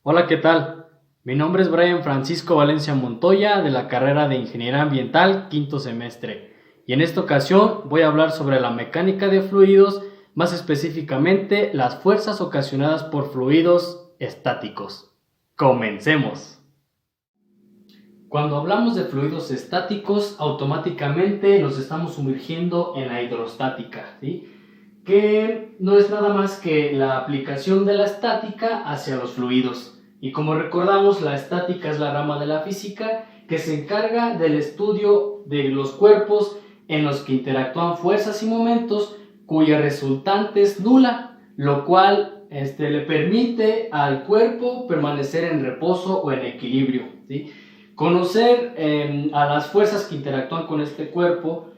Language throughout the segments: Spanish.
Hola, ¿qué tal? Mi nombre es Brian Francisco Valencia Montoya de la carrera de Ingeniería Ambiental, quinto semestre. Y en esta ocasión voy a hablar sobre la mecánica de fluidos, más específicamente las fuerzas ocasionadas por fluidos estáticos. ¡Comencemos! Cuando hablamos de fluidos estáticos, automáticamente nos estamos sumergiendo en la hidrostática, ¿sí? Que no es nada más que la aplicación de la estática hacia los fluidos. Y como recordamos, la estática es la rama de la física que se encarga del estudio de los cuerpos en los que interactúan fuerzas y momentos cuya resultante es nula, lo cual le permite al cuerpo permanecer en reposo o en equilibrio, ¿sí? Conocer a las fuerzas que interactúan con este cuerpo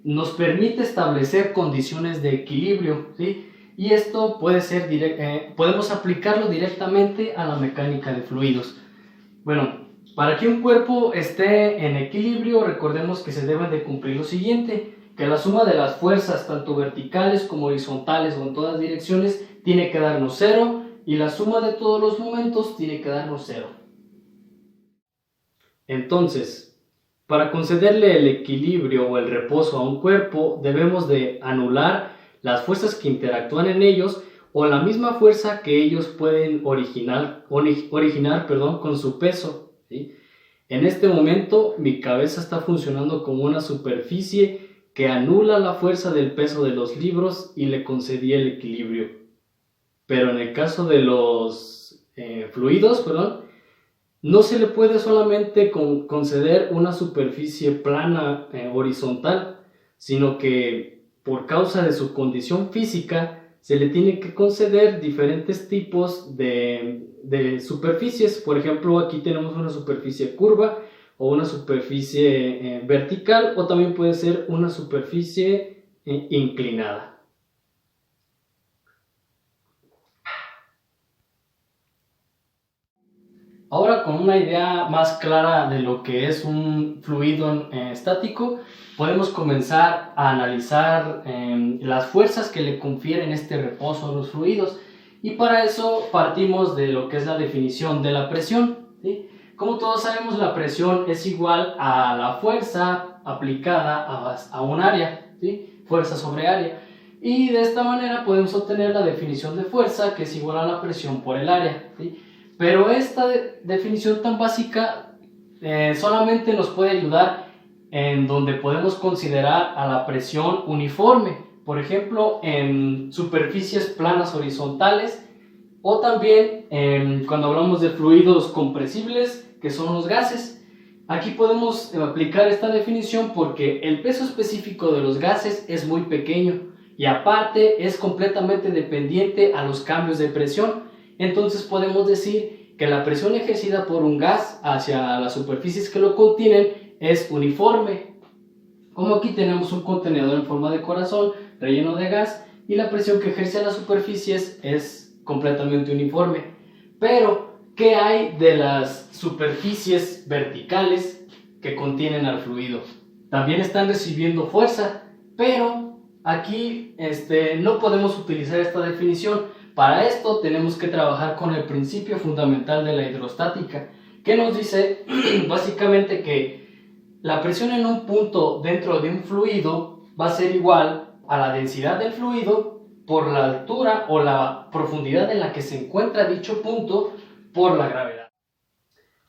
nos permite establecer condiciones de equilibrio, ¿sí? Y esto puede ser podemos aplicarlo directamente a la mecánica de fluidos. Bueno, para que un cuerpo esté en equilibrio, recordemos que se deben de cumplir lo siguiente: que la suma de las fuerzas, tanto verticales como horizontales o en todas direcciones, tiene que darnos cero, y la suma de todos los momentos tiene que darnos cero. Entonces, para concederle el equilibrio o el reposo a un cuerpo, debemos de anular las fuerzas que interactúan en ellos o la misma fuerza que ellos pueden originar con su peso, ¿sí? En este momento, mi cabeza está funcionando como una superficie que anula la fuerza del peso de los libros y le concedí el equilibrio. Pero en el caso de los fluidos, no se le puede solamente conceder una superficie plana horizontal, sino que por causa de su condición física se le tiene que conceder diferentes tipos de superficies. Por ejemplo, aquí tenemos una superficie curva o una superficie vertical, o también puede ser una superficie inclinada. Ahora, con una idea más clara de lo que es un fluido estático, podemos comenzar a analizar las fuerzas que le confieren este reposo a los fluidos. Y para eso partimos de lo que es la definición de la presión, ¿sí? Como todos sabemos, la presión es igual a la fuerza aplicada a un área, ¿sí? Fuerza sobre área. Y de esta manera podemos obtener la definición de fuerza, que es igual a la presión por el área, ¿sí? Pero esta definición tan básica solamente nos puede ayudar en donde podemos considerar a la presión uniforme, por ejemplo, en superficies planas horizontales, o también cuando hablamos de fluidos compresibles, que son los gases. Aquí podemos aplicar esta definición porque el peso específico de los gases es muy pequeño y aparte es completamente dependiente a los cambios de presión. Entonces podemos decir que la presión ejercida por un gas hacia las superficies que lo contienen es uniforme. Como aquí tenemos un contenedor en forma de corazón relleno de gas, y la presión que ejerce a las superficies es completamente uniforme. Pero, ¿qué hay de las superficies verticales que contienen al fluido? También están recibiendo fuerza, pero aquí no podemos utilizar esta definición. Para esto tenemos que trabajar con el principio fundamental de la hidrostática, que nos dice básicamente que la presión en un punto dentro de un fluido va a ser igual a la densidad del fluido por la altura o la profundidad en la que se encuentra dicho punto por la gravedad.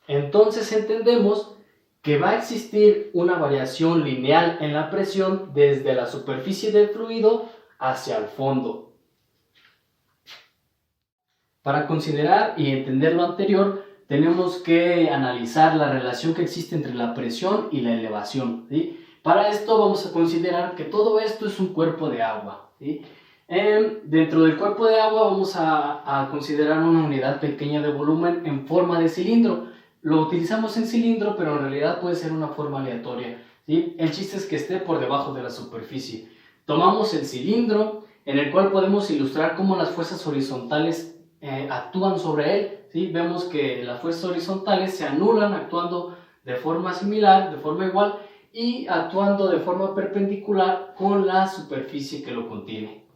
Entonces entendemos que va a existir una variación lineal en la presión desde la superficie del fluido hacia el fondo. Para considerar y entender lo anterior, tenemos que analizar la relación que existe entre la presión y la elevación, ¿sí? Para esto vamos a considerar que todo esto es un cuerpo de agua, ¿sí? Dentro del cuerpo de agua vamos a considerar una unidad pequeña de volumen en forma de cilindro. Lo utilizamos en cilindro, pero en realidad puede ser una forma aleatoria, ¿sí? El chiste es que esté por debajo de la superficie. Tomamos el cilindro, en el cual podemos ilustrar cómo las fuerzas horizontales actúan sobre él, ¿sí? Vemos que las fuerzas horizontales se anulan actuando de forma similar, de forma igual, y actuando de forma perpendicular con la superficie que lo contiene.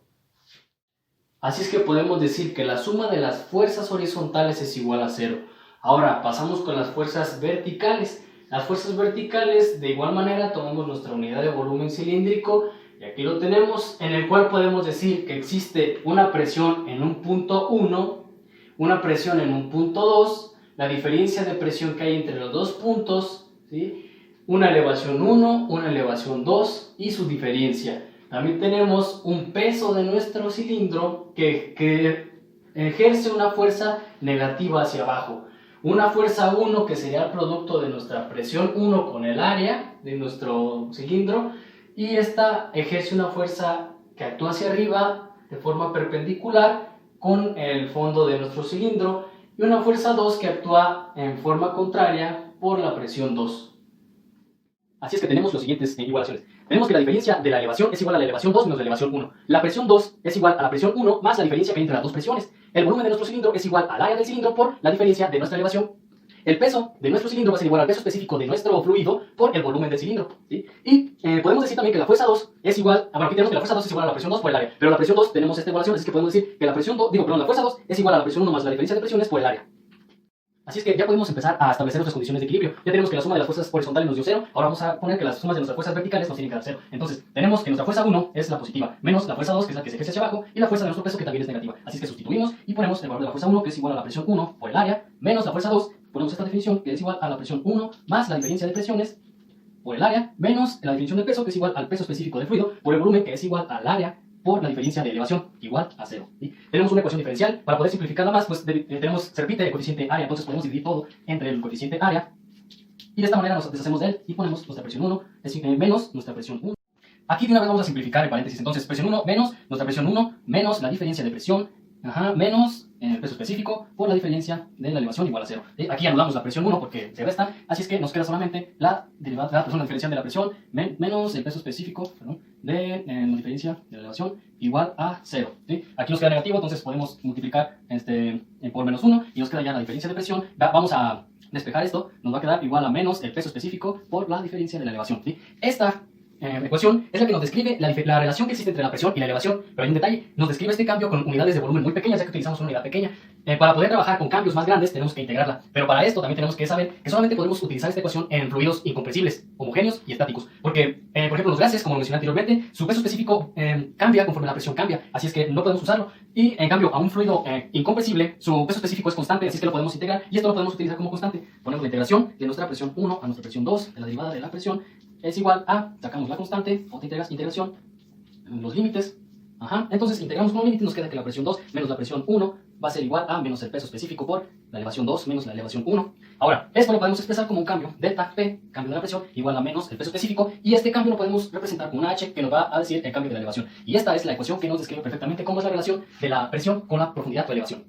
Así es que podemos decir que la suma de las fuerzas horizontales es igual a 0. Ahora pasamos con las fuerzas verticales. Las fuerzas verticales, de igual manera, tomamos nuestra unidad de volumen cilíndrico y aquí lo tenemos, en el cual podemos decir que existe una presión en un punto 1, una presión en un punto 2, la diferencia de presión que hay entre los dos puntos, ¿sí? Una elevación 1, una elevación 2 y su diferencia. También tenemos un peso de nuestro cilindro que ejerce una fuerza negativa hacia abajo. Una fuerza 1 que sería el producto de nuestra presión 1 con el área de nuestro cilindro, y esta ejerce una fuerza que actúa hacia arriba de forma perpendicular con el fondo de nuestro cilindro, y una fuerza 2 que actúa en forma contraria por la presión 2. Así es que tenemos las siguientes igualaciones. Tenemos que la diferencia de la elevación es igual a la elevación 2 menos la elevación 1. La presión 2 es igual a la presión 1 más la diferencia que hay entre las dos presiones. El volumen de nuestro cilindro es igual al área del cilindro por la diferencia de nuestra elevación. El peso de nuestro cilindro va a ser igual al peso específico de nuestro fluido por el volumen del cilindro, ¿sí? Y podemos decir también que la fuerza 2 es igual, bueno, aquí tenemos que la fuerza 2 es igual a la presión 2 por el área, pero la presión 2 tenemos esta igualación, así que podemos decir que la fuerza 2 es igual a la presión 1 más la diferencia de presiones por el área. Así es que ya podemos empezar a establecer nuestras condiciones de equilibrio. Ya tenemos que la suma de las fuerzas horizontales nos dio 0. Ahora vamos a poner que las sumas de nuestras fuerzas verticales nos tienen que dar 0. Entonces, tenemos que nuestra fuerza 1 es la positiva, menos la fuerza 2, que es la que se ejerce hacia abajo, y la fuerza de nuestro peso, que también es negativa. Así es que sustituimos y ponemos el valor de la fuerza 1, que es igual a la presión 1 por el área, menos la fuerza 2, ponemos esta definición, que es igual a la presión 1 más la diferencia de presiones por el área, menos la definición del peso, que es igual al peso específico del fluido, por el volumen, que es igual al área por la diferencia de elevación, igual a 0. ¿Sí? Tenemos una ecuación diferencial. Para poder simplificarla más, pues se repite el coeficiente área, entonces podemos dividir todo entre el coeficiente área, y de esta manera nos deshacemos de él y ponemos nuestra presión 1 menos nuestra presión 1. Aquí de una vez vamos a simplificar el paréntesis. Entonces, presión 1 menos nuestra presión 1 menos la diferencia de presión, menos el peso específico por la diferencia de la elevación, igual a 0. Aquí anulamos la presión 1 porque se resta, así es que nos queda solamente la diferencial de la presión menos el peso específico, de la diferencia de la elevación, igual a 0. ¿Sí? Aquí nos queda negativo, entonces podemos multiplicar por menos 1 y nos queda ya la diferencia de presión. Vamos a despejar esto, nos va a quedar igual a menos el peso específico por la diferencia de la elevación. ¿Sí? Esta ecuación es la que nos describe la relación que existe entre la presión y la elevación, pero hay un detalle: nos describe este cambio con unidades de volumen muy pequeñas, ya que utilizamos una unidad pequeña. Para poder trabajar con cambios más grandes tenemos que integrarla, pero para esto también tenemos que saber que solamente podemos utilizar esta ecuación en fluidos incompresibles, homogéneos y estáticos, porque por ejemplo los gases, como mencioné anteriormente, su peso específico cambia conforme la presión cambia, así es que no podemos usarlo, y en cambio a un fluido incompresible su peso específico es constante, así es que lo podemos integrar, y esto lo podemos utilizar como constante. Ponemos la integración de nuestra presión 1 a nuestra presión 2 de la derivada de la presión es igual a, sacamos la constante, otra integración, los límites, entonces integramos con un límite y nos queda que la presión 2 menos la presión 1 va a ser igual a menos el peso específico por la elevación 2 menos la elevación 1. Ahora, esto lo podemos expresar como un cambio, delta P, cambio de la presión, igual a menos el peso específico, y este cambio lo podemos representar con una H que nos va a decir el cambio de la elevación. Y esta es la ecuación que nos describe perfectamente cómo es la relación de la presión con la profundidad o elevación.